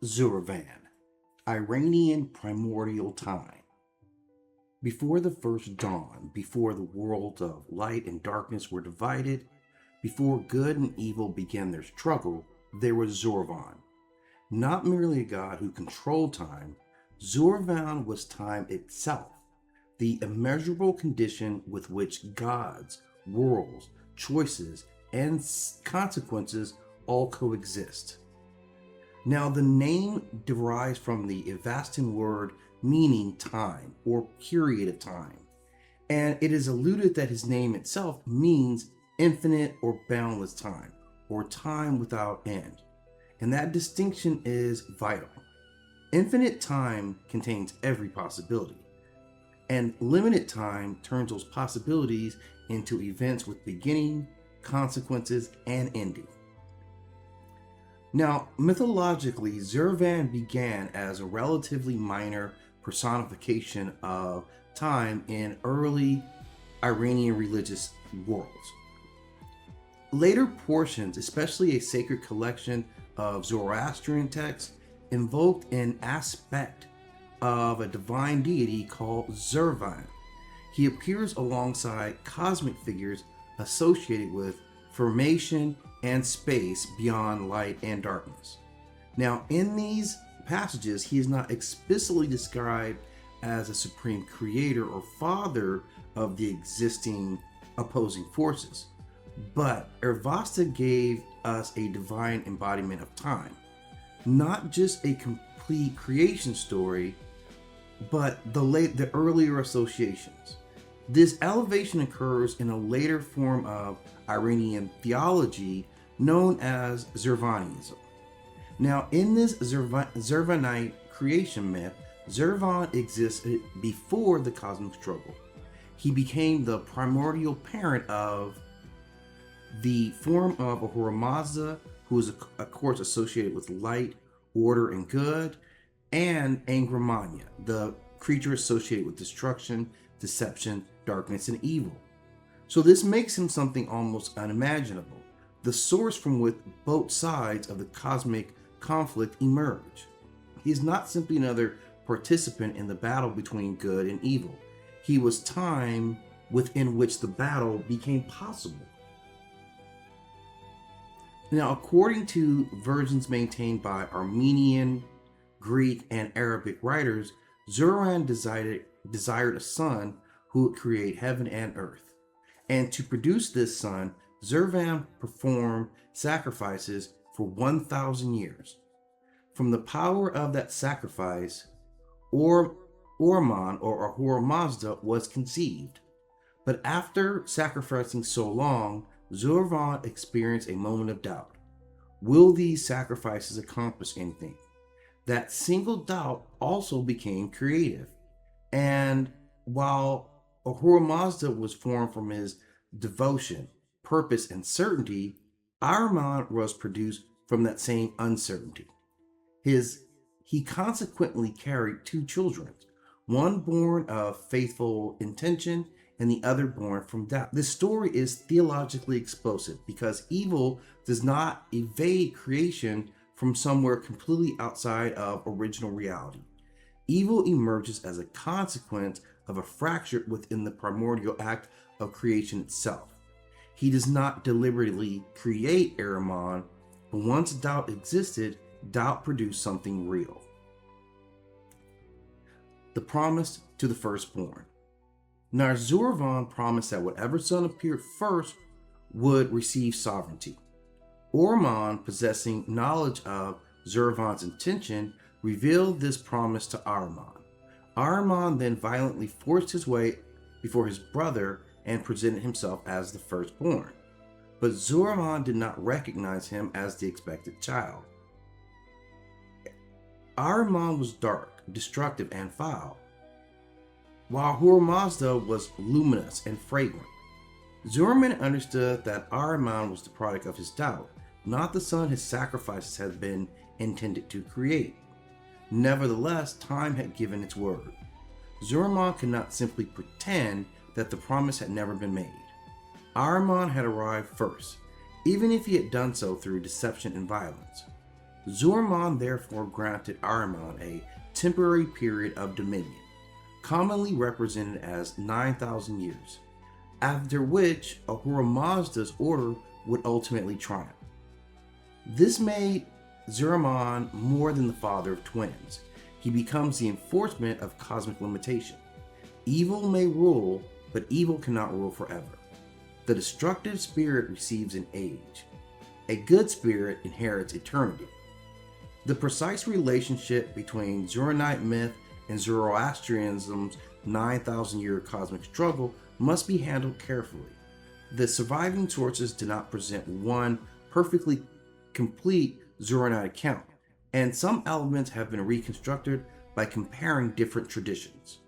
Zurvan, Iranian Primordial Time. Before the first dawn, before the worlds of light and darkness were divided, before good and evil began their struggle, there was Zurvan. Not merely a god who controlled time, Zurvan was time itself, the immeasurable condition with which gods, worlds, choices, and consequences all coexist. Now, the name derives from the Avestan word meaning time or period of time, and it is alluded that his name itself means infinite or boundless time, or time without end. And that distinction is vital. Infinite time contains every possibility, and limited time turns those possibilities into events with beginning, consequences, and ending. Now, mythologically, Zurvan began as a relatively minor personification of time in early Iranian religious worlds. Later portions, especially a sacred collection of Zoroastrian texts, invoked an aspect of a divine deity called Zurvan. He appears alongside cosmic figures associated with formation and space beyond light and darkness. Now, in these passages, he is not explicitly described as a supreme creator or father of the existing opposing forces, but Ohrmazd gave us a divine embodiment of time, not just a complete creation story, but the earlier associations. This elevation occurs in a later form of Iranian theology known as Zurvanism. Now, in this Zurvanite creation myth, Zurvan existed before the cosmic struggle. He became the primordial parent of the form of Ohrmazd, who is of course associated with light, order, and good, and Ahriman, the creature associated with destruction, deception, darkness, and evil. So this makes him something almost unimaginable, the source from which both sides of the cosmic conflict emerge. He is not simply another participant in the battle between good and evil. He was time within which the battle became possible. Now, according to versions maintained by Armenian, Greek, and Arabic writers, Zurvan desired a son who would create heaven and earth. And to produce this son, Zurvan performed sacrifices for 1,000 years. From the power of that sacrifice, Ahriman or Ohrmazd was conceived. But after sacrificing so long, Zurvan experienced a moment of doubt. Will these sacrifices accomplish anything? That single doubt also became creative. And while Ohrmazd was formed from his devotion, purpose, and Ahriman was produced from that same uncertainty. He consequently carried two children, one born of faithful intention and the other born from doubt. This story is theologically explosive because evil does not evade creation from somewhere completely outside of original reality. Evil emerges as a consequence of a fracture within the primordial act of creation itself. He does not deliberately create Ahriman, but once doubt existed, doubt produced something real. The promise to the firstborn. Now, Zurvan promised that whatever son appeared first would receive sovereignty. Ahriman, possessing knowledge of Zurvan's intention, revealed this promise to Ahriman. Ahriman then violently forced his way before his brother and presented himself as the firstborn. But Zurvan did not recognize him as the expected child. Ahriman was dark, destructive, and foul, while Ohrmazd was luminous and fragrant. Zurvan understood that Ahriman was the product of his doubt, not the son his sacrifices had been intended to create. Nevertheless, time had given its word. Zurvan could not simply pretend that the promise had never been made. Ahriman had arrived first, even if he had done so through deception and violence. Zurvan therefore granted Ahriman a temporary period of dominion, commonly represented as 9,000 years, after which Ohrmazda's order would ultimately triumph. This made Zurvan more than the father of twins. He becomes the enforcement of cosmic limitation. Evil may rule, but evil cannot rule forever. The destructive spirit receives an age. A good spirit inherits eternity. The precise relationship between Zurvanite myth and Zoroastrianism's 9,000-year cosmic struggle must be handled carefully. The surviving sources do not present one perfectly complete Zurvanite account, and some elements have been reconstructed by comparing different traditions.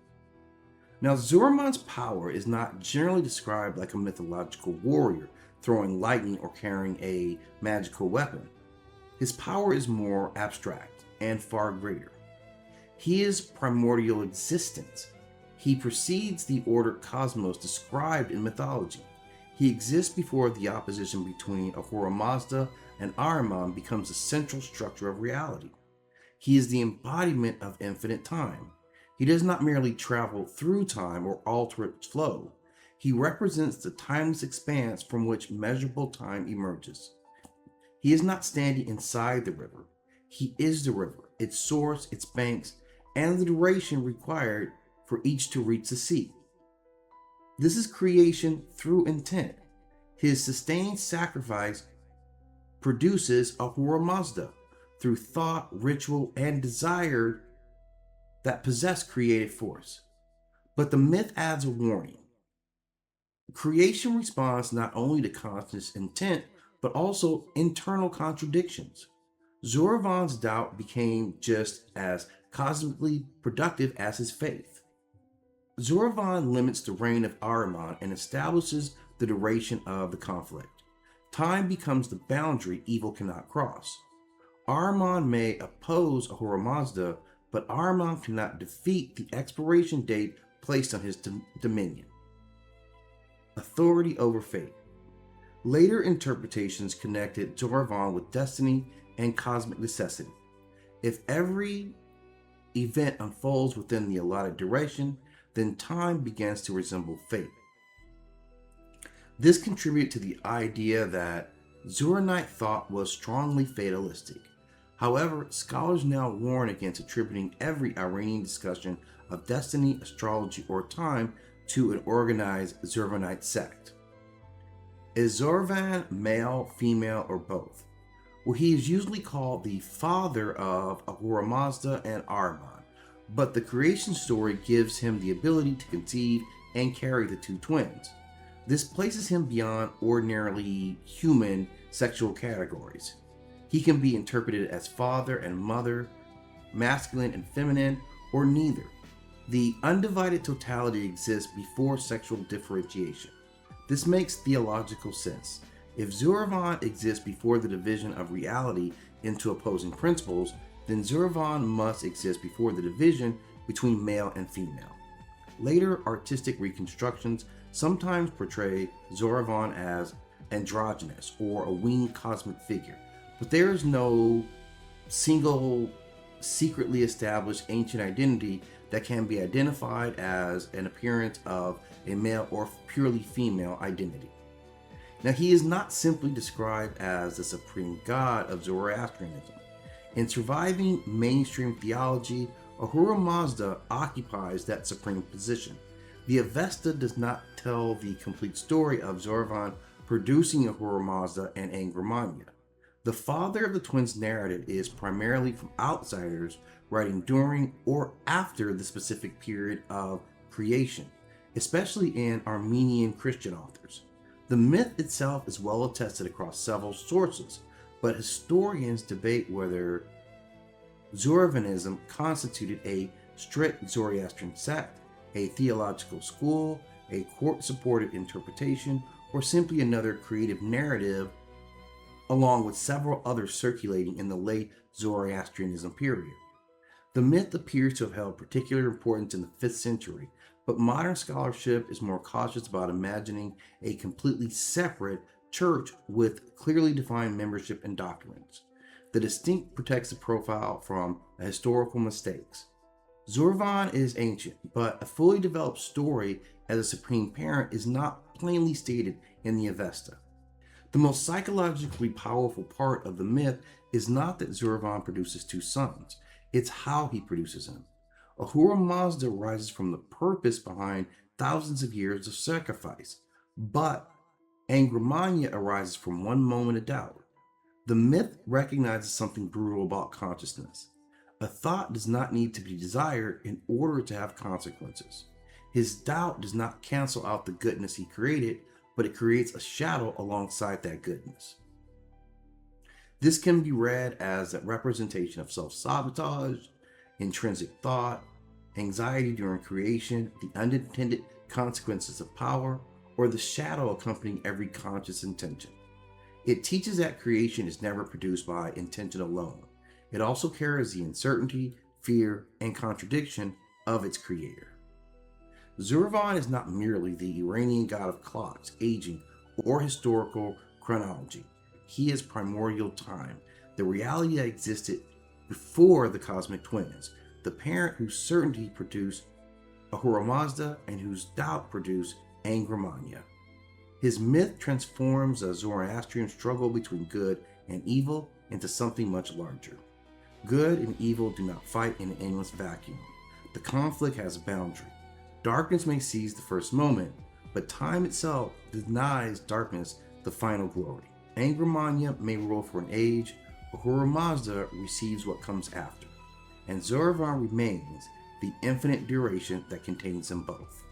Now, Zurvan's power is not generally described like a mythological warrior throwing lightning or carrying a magical weapon. His power is more abstract and far greater. He is primordial existence. He precedes the ordered cosmos described in mythology. He exists before the opposition between Ohrmazd and Ahriman becomes the central structure of reality. He is the embodiment of infinite time. He does not merely travel through time or alter its flow. He represents the timeless expanse from which measurable time emerges. He is not standing inside the river. He is the river, its source, its banks, and the duration required for each to reach the sea. This is creation through intent. His sustained sacrifice produces Ohrmazd through thought, ritual, and desire that possess creative force. But the myth adds a warning. Creation responds not only to conscious intent, but also internal contradictions. Zurvan's doubt became just as cosmically productive as his faith. Zurvan limits the reign of Ahriman and establishes the duration of the conflict. Time becomes the boundary evil cannot cross. Ahriman may oppose Ohrmazd, but Ahriman cannot defeat the expiration date placed on his dominion. Authority over fate. Later interpretations connected Zurvan with destiny and cosmic necessity. If every event unfolds within the allotted duration, then time begins to resemble fate. This contributed to the idea that Zurvanite thought was strongly fatalistic. However, scholars now warn against attributing every Iranian discussion of destiny, astrology, or time to an organized Zurvanite sect. Is Zurvan male, female, or both? Well, he is usually called the father of Ohrmazd and Ahriman, but the creation story gives him the ability to conceive and carry the two twins. This places him beyond ordinarily human sexual categories. He can be interpreted as father and mother, masculine and feminine, or neither. The undivided totality exists before sexual differentiation. This makes theological sense. If Zurvan exists before the division of reality into opposing principles, then Zurvan must exist before the division between male and female. Later artistic reconstructions sometimes portray Zurvan as androgynous or a winged cosmic figure, but there is no single secretly established ancient identity that can be identified as an appearance of a male or purely female identity. Now, he is not simply described as the supreme god of Zoroastrianism. In surviving mainstream theology, Ohrmazd occupies that supreme position. The Avesta does not tell the complete story of Zurvan producing Ohrmazd and Ahriman. The father of the twins' narrative is primarily from outsiders writing during or after the specific period of creation, especially in Armenian Christian authors. The myth itself is well attested across several sources, but historians debate whether Zurvanism constituted a strict Zoroastrian sect, a theological school, a court-supported interpretation, or simply another creative narrative, along with several others circulating in the late Zoroastrianism period. The myth appears to have held particular importance in the 5th century, but modern scholarship is more cautious about imagining a completely separate church with clearly defined membership and doctrines. The distinct protects the profile from historical mistakes. Zurvan is ancient, but a fully developed story as a supreme parent is not plainly stated in the Avesta. The most psychologically powerful part of the myth is not that Zurvan produces two sons, it's how he produces them. Ohrmazd rises from the purpose behind thousands of years of sacrifice, but Ahriman arises from one moment of doubt. The myth recognizes something brutal about consciousness. A thought does not need to be desired in order to have consequences. His doubt does not cancel out the goodness he created, but it creates a shadow alongside that goodness. This can be read as a representation of self-sabotage, intrinsic thought, anxiety during creation, the unintended consequences of power, or the shadow accompanying every conscious intention. It teaches that creation is never produced by intention alone. It also carries the uncertainty, fear, and contradiction of its creator. Zurvan is not merely the Iranian god of clocks, aging, or historical chronology. He is primordial time, the reality that existed before the cosmic twins, the parent whose certainty produced Ohrmazd and whose doubt produced Ahriman. His myth transforms a Zoroastrian struggle between good and evil into something much larger. Good and evil do not fight in an endless vacuum. The conflict has a boundary. Darkness may seize the first moment, but time itself denies darkness the final glory. Ahriman may rule for an age, Ohrmazd receives what comes after, and Zurvan remains the infinite duration that contains them both.